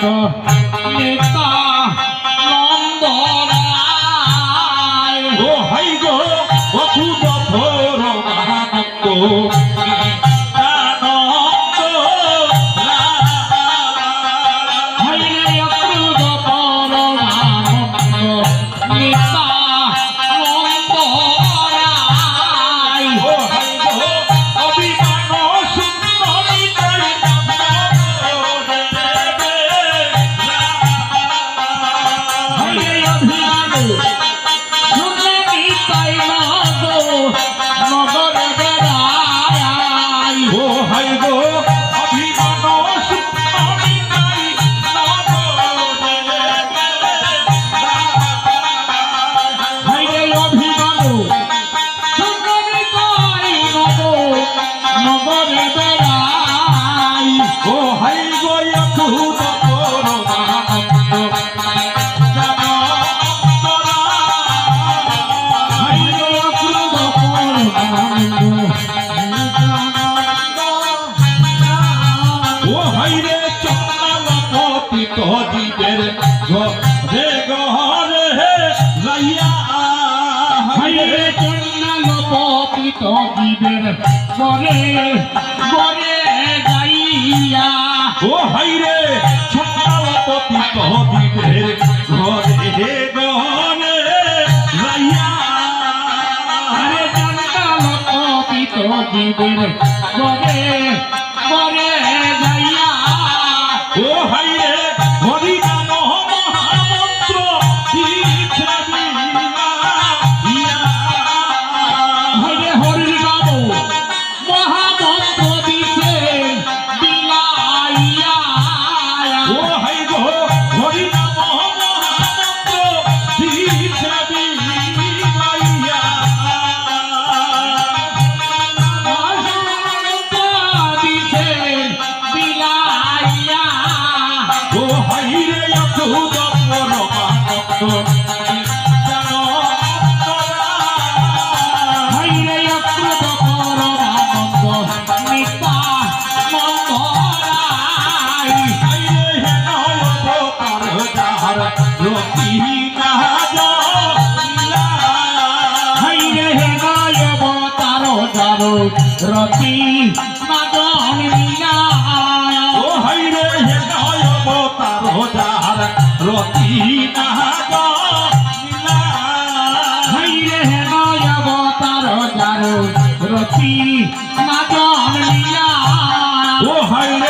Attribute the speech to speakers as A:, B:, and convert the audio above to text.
A: রামানন্দ নেতা নন্দ রায়
B: ও হাই গো অকুত রামানন্দ
A: গরে গরে যাইয়া
B: ও হাইরে ছন্দাপতি কবিদের ঘরে গরে যাইয়া
A: আরে চন্দালপতি কবিদের গরে গরে যাইয়া
B: ও হাইরে হরি নাম মহামন্ত্র দিছে
A: হরে হরি নাম মহামন্ত্র দিছে বিলাইয়া
B: ও হাই গো হরি নাম মহামন্ত্র দিছে বিলাইয়া
A: মহামন্ত্র দিছে বিলাইয়া
B: ও হাইরে অকুত রামানন্দ
A: রতি মাদন লীলা
B: ও হাইরে হে নয় অবতার যার রতি নাগ লীলা
A: হাইরে হে নয় অবতার যার রতি মাদন লীলা
B: ও হাইরে